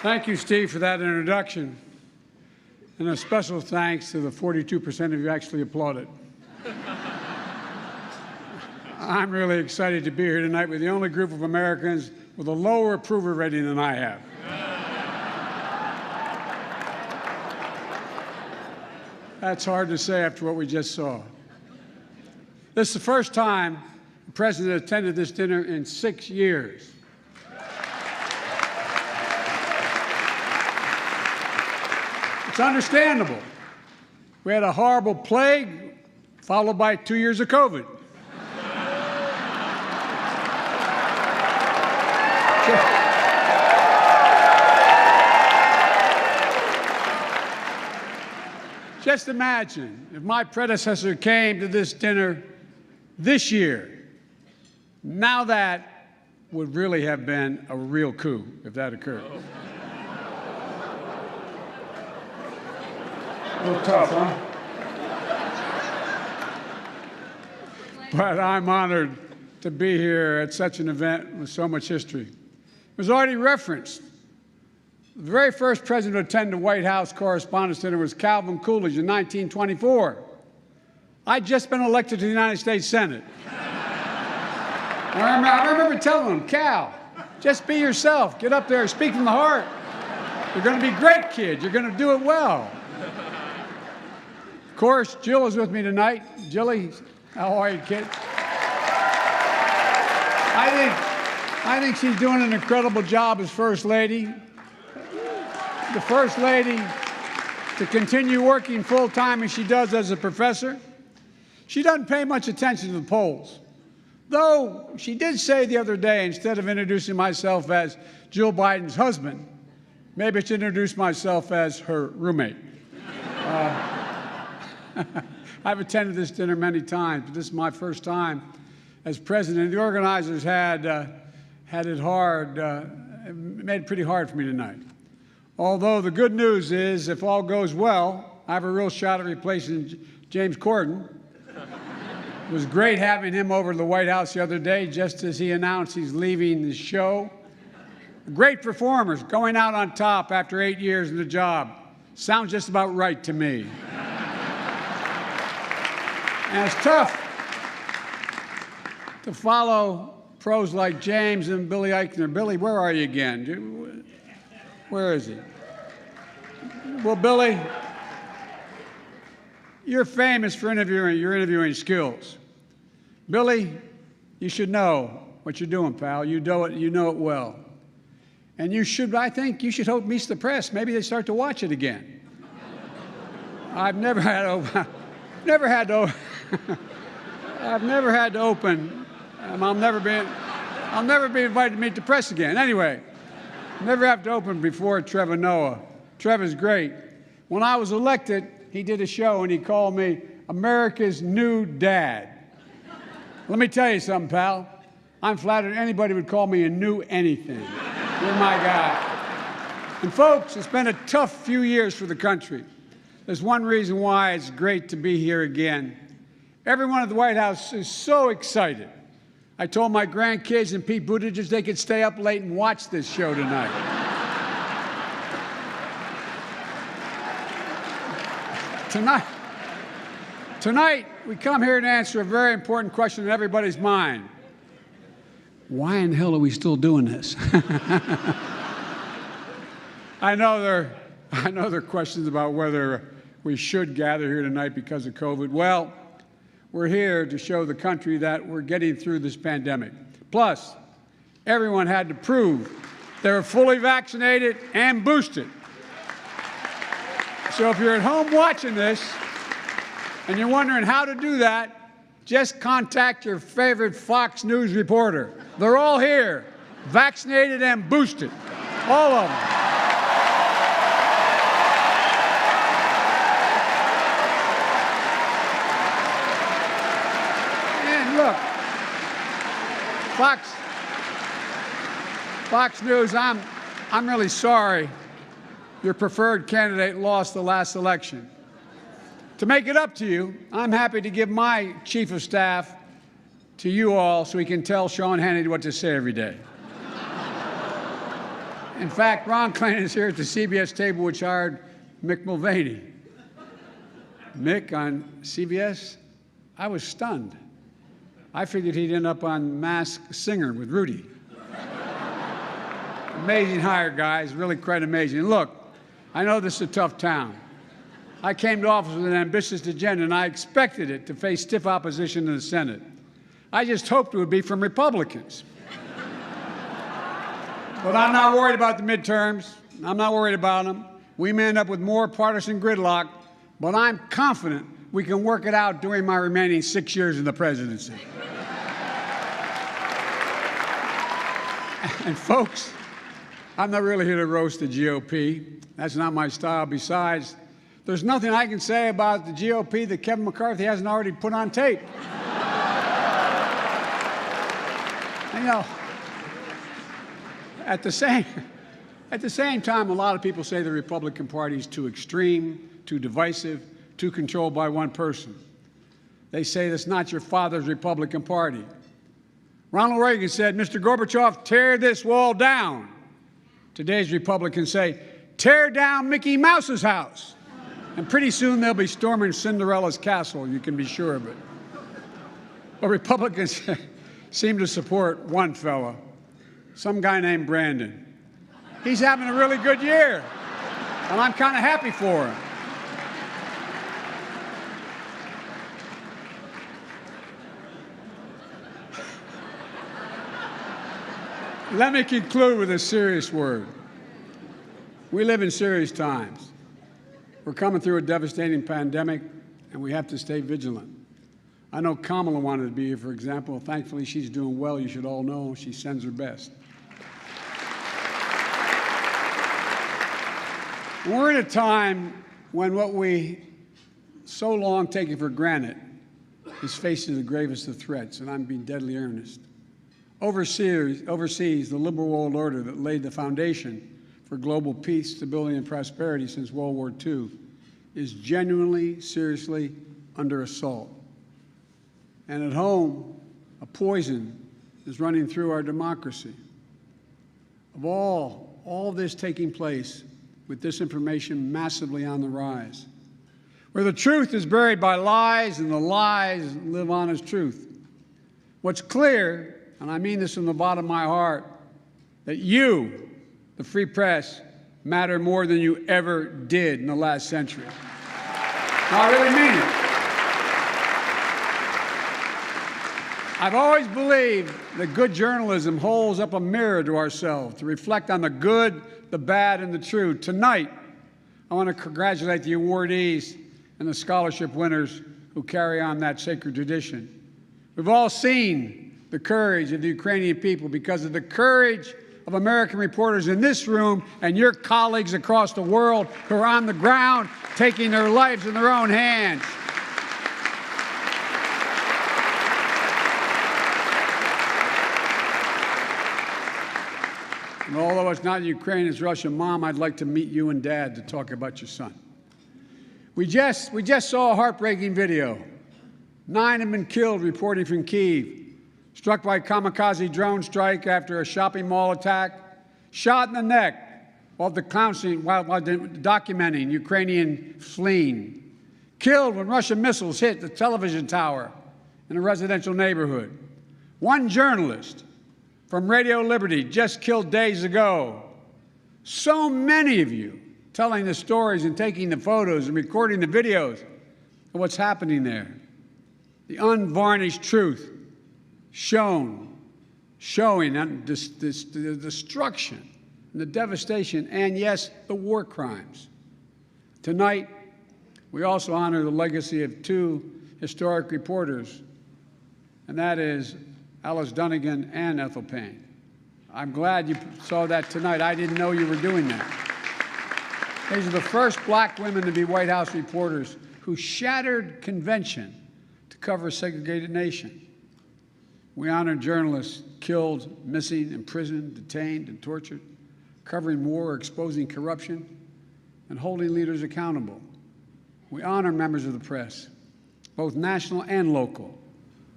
Thank you, Steve, for that introduction. And a special thanks to the 42% of you who actually applauded. I'm really excited to be here tonight with the only group of Americans with a lower approval rating than I have. That's hard to say after what we just saw. This is the first time the President attended this dinner in 6 years. It's understandable. We had a horrible plague, followed by 2 years of COVID. Just imagine if my predecessor came to this dinner this year. Now that would really have been a real coup if that occurred. A little tough, huh? But I'm honored to be here at such an event with so much history. It was already referenced. The very first president to attend the White House Correspondents' Dinner was Calvin Coolidge in 1924. I'd just been elected to the United States Senate. I remember telling him, Cal, just be yourself. Get up there, speak from the heart. You're going to be great, kid. You're going to do it well. Of course, Jill is with me tonight. Jilly, how are you, kid? I think she's doing an incredible job as First Lady. The First Lady to continue working full-time as she does as a professor. She doesn't pay much attention to the polls, though she did say the other day, instead of introducing myself as Jill Biden's husband, maybe I should introduce myself as her roommate. I've attended this dinner many times, but this is my first time as president. The organizers had it hard, made it pretty hard for me tonight. Although the good news is, if all goes well, I have a real shot at replacing James Corden. It was great having him over to the White House the other day, just as he announced he's leaving the show. Great performers, going out on top after 8 years in the job. Sounds just about right to me. And it's tough to follow pros like James and Billy Eichner. Billy, where are you again? Where is he? Well, Billy, you're famous for your interviewing skills. Billy, you should know what you're doing, pal. You know it well. And I think you should hope Meet the Press. Maybe they start to watch it again. I've never had to open. I'll never be invited to Meet the Press again. Anyway, never have to open before Trevor Noah. Trevor's great. When I was elected, he did a show and he called me America's new dad. Let me tell you something, pal. I'm flattered anybody would call me a new anything. You're my guy. And folks, it's been a tough few years for the country. There's one reason why it's great to be here again. Everyone at the White House is so excited. I told my grandkids and Pete Buttigieg they could stay up late and watch this show tonight. Tonight, we come here to answer a very important question in everybody's mind. Why in hell are we still doing this? I know there are questions about whether we should gather here tonight because of COVID. Well, we're here to show the country that we're getting through this pandemic. Plus, everyone had to prove they were fully vaccinated and boosted. So if you're at home watching this and you're wondering how to do that, just contact your favorite Fox News reporter. They're all here, vaccinated and boosted, all of them. And look, Fox News, I'm really sorry your preferred candidate lost the last election. To make it up to you, I'm happy to give my chief of staff to you all so he can tell Sean Hannity what to say every day. In fact, Ron Klain is here at the CBS table, which hired Mick Mulvaney. Mick on CBS, I was stunned. I figured he'd end up on Masked Singer with Rudy. Amazing hire, guys, really quite amazing. Look, I know this is a tough town. I came to office with an ambitious agenda, and I expected it to face stiff opposition in the Senate. I just hoped it would be from Republicans. But I'm not worried about the midterms. I'm not worried about them. We may end up with more partisan gridlock, but I'm confident we can work it out during my remaining 6 years in the presidency. And folks, I'm not really here to roast the GOP. That's not my style. Besides, there's nothing I can say about the GOP that Kevin McCarthy hasn't already put on tape. You know, at the same time, a lot of people say the Republican Party is too extreme, too divisive, too controlled by one person. They say that's not your father's Republican Party. Ronald Reagan said, Mr. Gorbachev, tear this wall down. Today's Republicans say, tear down Mickey Mouse's house. And pretty soon they'll be storming Cinderella's castle, you can be sure of it. But Republicans seem to support one fella, some guy named Brandon. He's having a really good year, and I'm kind of happy for him. Let me conclude with a serious word. We live in serious times. We're coming through a devastating pandemic, and we have to stay vigilant. I know Kamala wanted to be here, for example. Thankfully, she's doing well. You should all know she sends her best. We're in a time when what we so long taken for granted is facing the gravest of threats, and I'm being deadly earnest. Overseas, the liberal world order that laid the foundation for global peace, stability, and prosperity since World War II is genuinely, seriously under assault. And at home, a poison is running through our democracy. Of all this taking place with disinformation massively on the rise, where the truth is buried by lies and the lies live on as truth. What's clear, and I mean this from the bottom of my heart, that you, the free press, matter more than you ever did in the last century. No, I really mean it. I've always believed that good journalism holds up a mirror to ourselves to reflect on the good, the bad, and the true. Tonight, I want to congratulate the awardees and the scholarship winners who carry on that sacred tradition. We've all seen the courage of the Ukrainian people because of the courage of American reporters in this room and your colleagues across the world who are on the ground taking their lives in their own hands. And although it's not Ukraine, it's Russia, Mom, I'd like to meet you and Dad to talk about your son. We just saw a heartbreaking video. 9 have been killed, reporting from Kyiv, struck by a kamikaze drone strike after a shopping mall attack, shot in the neck while documenting Ukrainian fleeing, killed when Russian missiles hit the television tower in a residential neighborhood. One journalist from Radio Liberty just killed days ago. So many of you telling the stories and taking the photos and recording the videos of what's happening there. The unvarnished truth showing the destruction and the devastation and, yes, the war crimes. Tonight, we also honor the legacy of 2 historic reporters, and that is Alice Dunnigan and Ethel Payne. I'm glad you saw that tonight. I didn't know you were doing that. These are the first black women to be White House reporters who shattered convention to cover a segregated nation. We honor journalists killed, missing, imprisoned, detained, and tortured, covering war, exposing corruption, and holding leaders accountable. We honor members of the press, both national and local,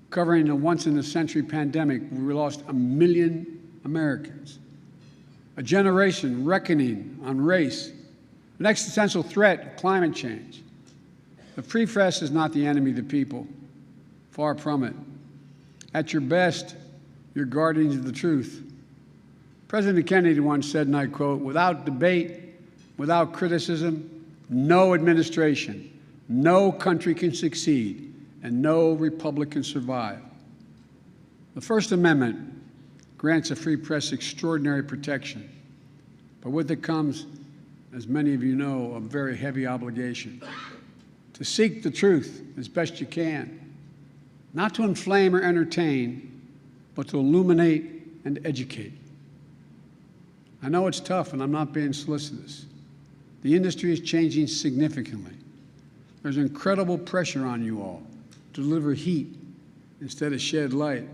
covering a once-in-a-century pandemic where we lost 1 million Americans. a generation reckoning on race, an existential threat of climate change. The Free Press is not the enemy of the people. Far from it. At your best, you're guardians of the truth. President Kennedy once said, and I quote, "Without debate, without criticism, no administration, no country can succeed, and no republic can survive." The First Amendment grants a free press extraordinary protection, but with it comes, as many of you know, a very heavy obligation to seek the truth as best you can, not to inflame or entertain, but to illuminate and educate. I know it's tough, and I'm not being solicitous. The industry is changing significantly. There's incredible pressure on you all to deliver heat instead of shed light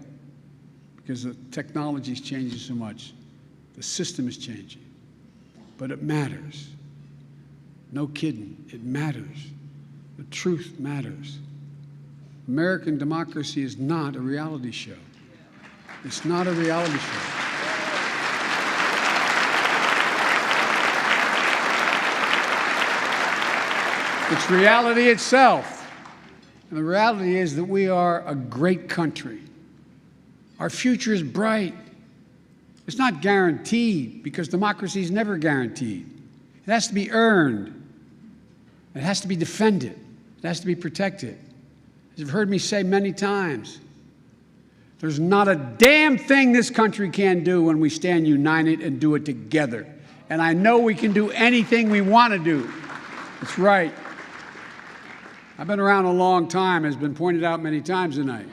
because the technology is changing so much. The system is changing. But it matters. No kidding, it matters. The truth matters. American democracy is not a reality show. It's not a reality show. It's reality itself. And the reality is that we are a great country. Our future is bright. It's not guaranteed because democracy is never guaranteed. It has to be earned. It has to be defended. It has to be protected. As you've heard me say many times, there's not a damn thing this country can do when we stand united and do it together. And I know we can do anything we want to do. That's right. I've been around a long time, as has been pointed out many times tonight.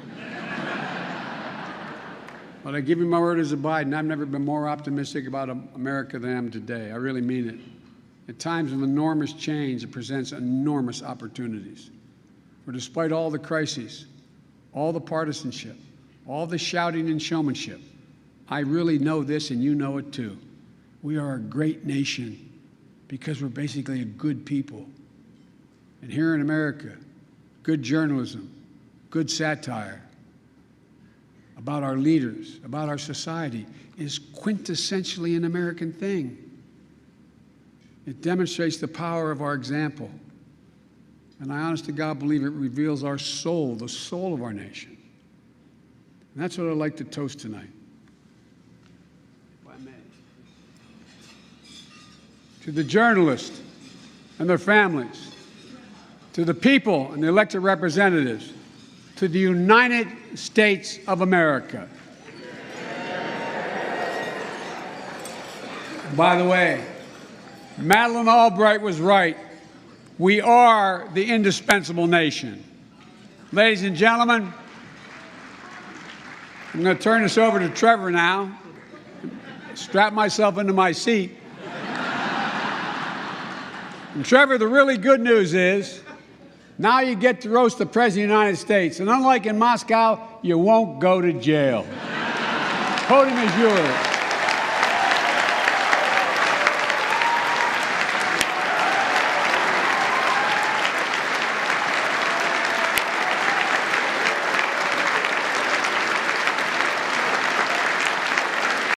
But I give you my word as a Biden, I've never been more optimistic about America than I am today. I really mean it. At times of enormous change, it presents enormous opportunities. For despite all the crises, all the partisanship, all the shouting and showmanship, I really know this, and you know it too. We are a great nation because we're basically a good people. And here in America, good journalism, good satire about our leaders, about our society, is quintessentially an American thing. It demonstrates the power of our example. And I honest to God believe it reveals our soul, the soul of our nation. And that's what I'd like to toast tonight. If I may. To the journalists and their families, to the people and the elected representatives, to the United States of America. By the way, Madeleine Albright was right. We are the indispensable nation. Ladies and gentlemen, I'm going to turn this over to Trevor now. Strap myself into my seat. And Trevor, the really good news is, now you get to roast the President of the United States. And unlike in Moscow, you won't go to jail. Podium is yours.